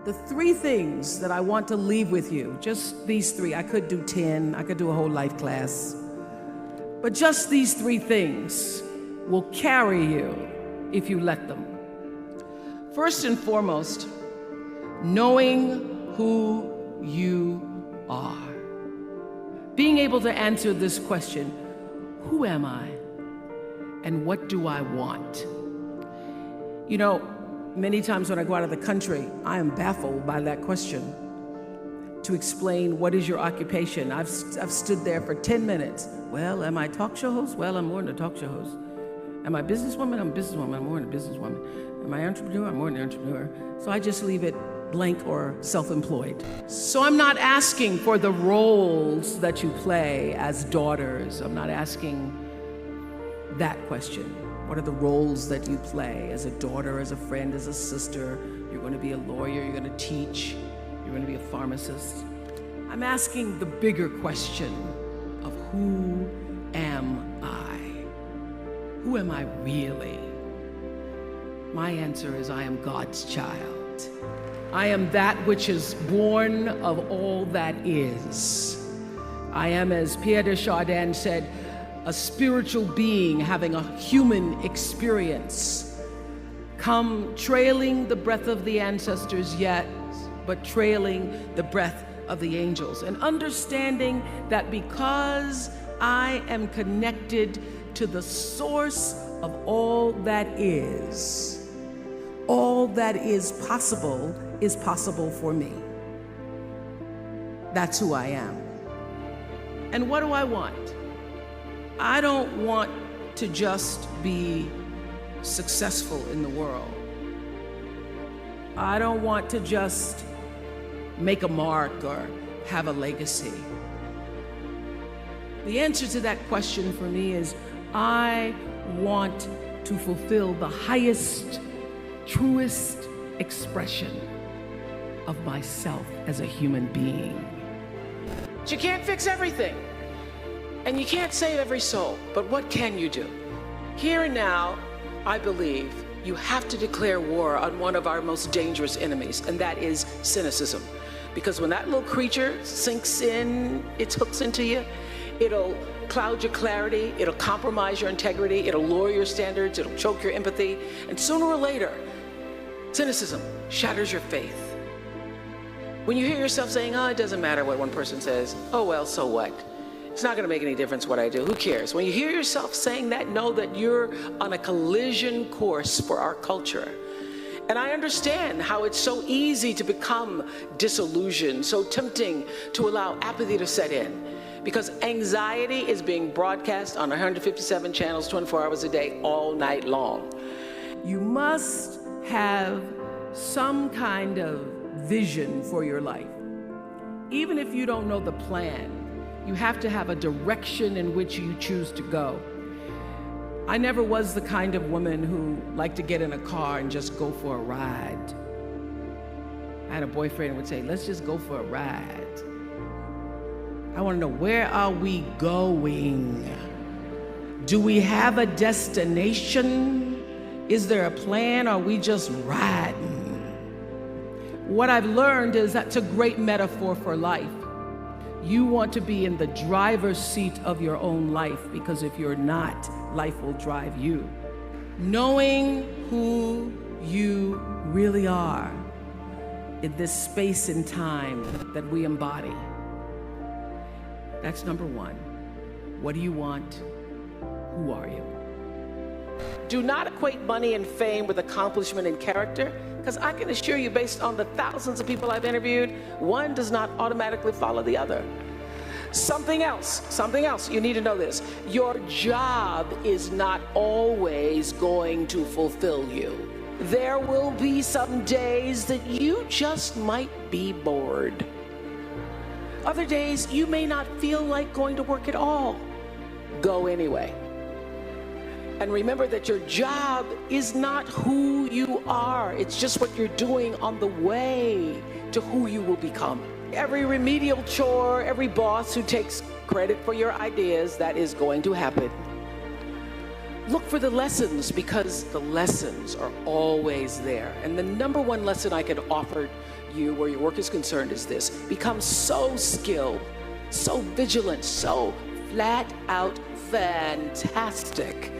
The 3 things that I want to leave with you, just these 3. I could do 10, I could do a whole life class. But just these 3 things will carry you if you let them. First and foremost, knowing who you are. Being able to answer this question, who am I and what do I want? You know, many times when I go out of the country, I am baffled by that question. To explain what is your occupation, I've stood there for 10 minutes. Well, am I a talk show host? Well, I'm more than a talk show host. Am I a businesswoman? I'm a businesswoman. I'm more than a businesswoman. Am I an entrepreneur? I'm more than an entrepreneur. So I just leave it blank or self-employed. So I'm not asking for the roles that you play as daughters. I'm not asking that question. What are the roles that you play as a daughter, as a friend, as a sister? You're going to be a lawyer, you're going to teach, you're going to be a pharmacist. I'm asking the bigger question of who am I? Who am I really? My answer is I am God's child. I am that which is born of all that is. I am, as Pierre de Chardin said, a spiritual being having a human experience, come trailing the breath of the ancestors yet, but trailing the breath of the angels, and understanding that because I am connected to the source of all that is possible for me. That's who I am. And what do I want? I don't want to just be successful in the world. I don't want to just make a mark or have a legacy. The answer to that question for me is I want to fulfill the highest, truest expression of myself as a human being. But you can't fix everything, and you can't save every soul, but what can you do? Here and now, I believe you have to declare war on one of our most dangerous enemies, and that is cynicism. Because when that little creature sinks in, its hooks into you, it'll cloud your clarity, it'll compromise your integrity, it'll lower your standards, it'll choke your empathy, and sooner or later, cynicism shatters your faith. When you hear yourself saying, oh, it doesn't matter what one person says, oh well, so what? It's not gonna make any difference what I do, who cares? When you hear yourself saying that, know that you're on a collision course for our culture. And I understand how it's so easy to become disillusioned, so tempting to allow apathy to set in, because anxiety is being broadcast on 157 channels 24 hours a day, all night long. You must have some kind of vision for your life. Even if you don't know the plan, you have to have a direction in which you choose to go. I never was the kind of woman who liked to get in a car and just go for a ride. I had a boyfriend who would say, let's just go for a ride. I want to know, where are we going? Do we have a destination? Is there a plan, or are we just riding? What I've learned is that's a great metaphor for life. You want to be in the driver's seat of your own life, because if you're not, life will drive you. Knowing who you really are in this space and time that we embody. That's number one. What do you want? Who are you? Do not equate money and fame with accomplishment and character, because I can assure you, based on the thousands of people I've interviewed, one does not automatically follow the other. Something else, you need to know this. Your job is not always going to fulfill you. There will be some days that you just might be bored. Other days, you may not feel like going to work at all. Go anyway. And remember that your job is not who you are. It's just what you're doing on the way to who you will become. Every remedial chore, every boss who takes credit for your ideas, that is going to happen. Look for the lessons, because the lessons are always there. And the number one lesson I could offer you where your work is concerned is this: become so skilled, so vigilant, so flat out fantastic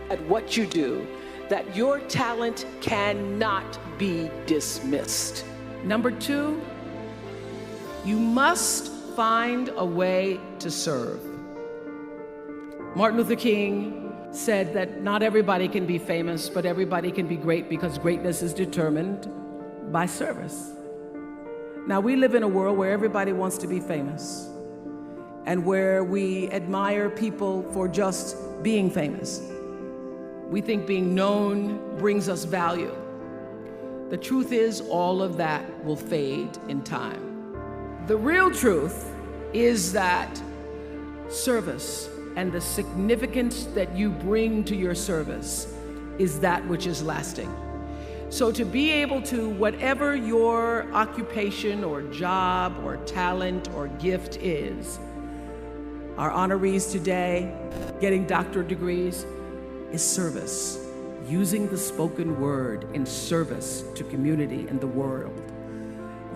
at what you do that your talent cannot be dismissed. Number 2, you must find a way to serve. Martin Luther King said that not everybody can be famous, but everybody can be great, because greatness is determined by service. Now, we live in a world where everybody wants to be famous, and where we admire people for just being famous. We think being known brings us value. The truth is, all of that will fade in time. The real truth is that service and the significance that you bring to your service is that which is lasting. So to be able to, whatever your occupation or job or talent or gift is, our honorees today getting doctorate degrees, is service. Using the spoken word in service to community and the world.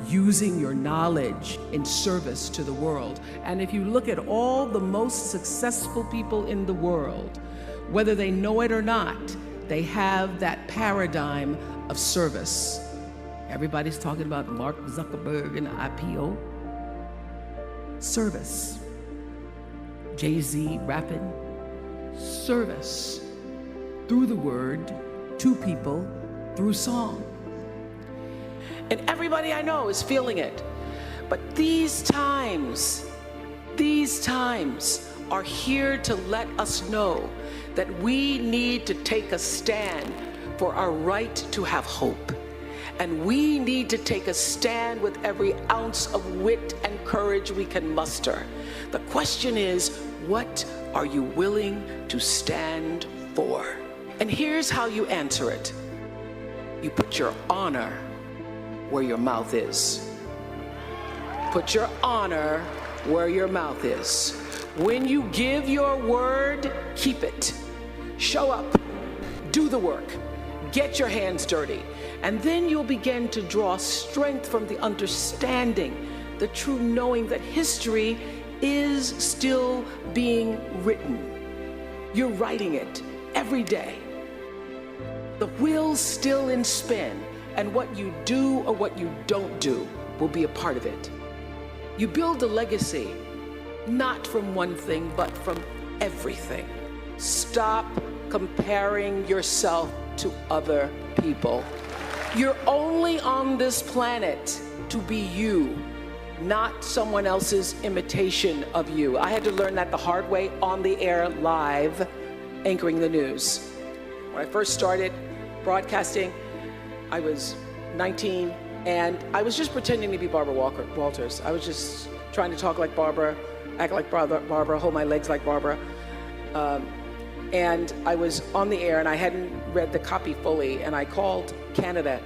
Using your knowledge in service to the world. And if you look at all the most successful people in the world, whether they know it or not, they have that paradigm of service. Everybody's talking about Mark Zuckerberg and IPO. Service. Jay-Z rapping. Service. Through the word, to people, through song. And everybody I know is feeling it. But these times are here to let us know that we need to take a stand for our right to have hope. And we need to take a stand with every ounce of wit and courage we can muster. The question is, what are you willing to stand for? And here's how you answer it. You put your honor where your mouth is. Put your honor where your mouth is. When you give your word, keep it. Show up. Do the work. Get your hands dirty. And then you'll begin to draw strength from the understanding, the true knowing that history is still being written. You're writing it every day. The wheel's still in spin, and what you do or what you don't do will be a part of it. You build a legacy, not from one thing, but from everything. Stop comparing yourself to other people. You're only on this planet to be you, not someone else's imitation of you. I had to learn that the hard way on the air, live, anchoring the news. When I first started broadcasting, I was 19, and I was just pretending to be Barbara Walters. I was just trying to talk like Barbara, act like Barbara, hold my legs like Barbara. And I was on the air, and I hadn't read the copy fully, and I called Canada.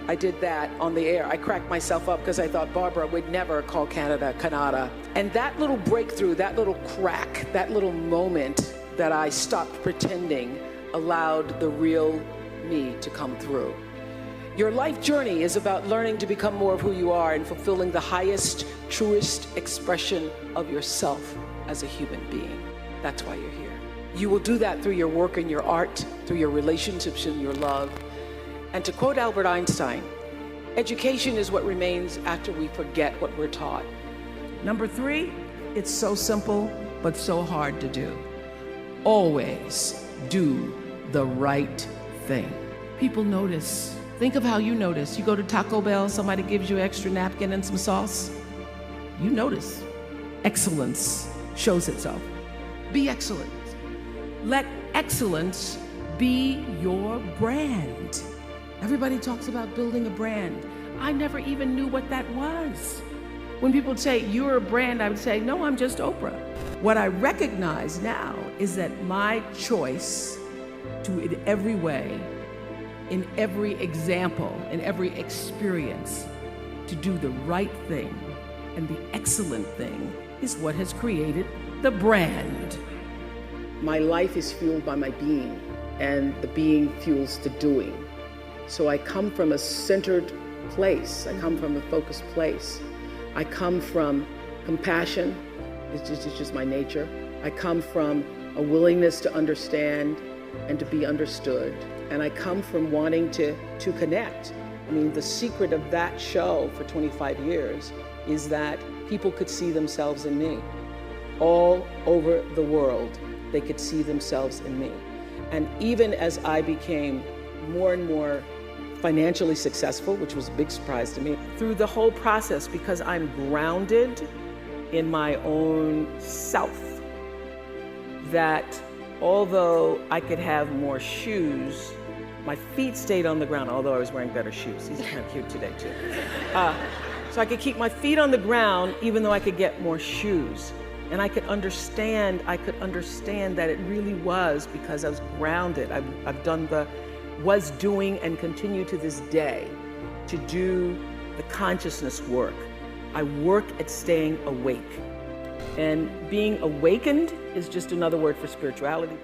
I did that on the air. I cracked myself up because I thought Barbara would never call Canada. And that little breakthrough, that little crack, that little moment that I stopped pretending allowed the real me to come through. Your life journey is about learning to become more of who you are and fulfilling the highest, truest expression of yourself as a human being. That's why you're here. You will do that through your work and your art, through your relationships and your love. And to quote Albert Einstein, education is what remains after we forget what we're taught. Number 3, it's so simple, but so hard to do. Always do the right thing. People notice. Think of how you notice. You go to Taco Bell, somebody gives you an extra napkin and some sauce. You notice. Excellence shows itself. Be excellent. Let excellence be your brand. Everybody talks about building a brand. I never even knew what that was. When people say, you're a brand, I would say, no, I'm just Oprah. What I recognize now is that my choice to, in every way, in every example, in every experience, to do the right thing and the excellent thing is what has created the brand. my life is fueled by my being, and the being fuels the doing. So I come from a centered place. I come from a focused place. I come from compassion. It's just my nature. I come from a willingness to understand and to be understood. And I come from wanting to connect. I mean, the secret of that show for 25 years is that people could see themselves in me. All over the world, they could see themselves in me. And even as I became more and more financially successful, which was a big surprise to me, through the whole process, because I'm grounded in my own self, that although I could have more shoes, my feet stayed on the ground, although I was wearing better shoes. These are kind of cute today, too. So I could keep my feet on the ground, even though I could get more shoes. And I could understand that it really was because I was grounded. I've done was doing and continue to this day to do the consciousness work. I work at staying awake. And being awakened is just another word for spirituality.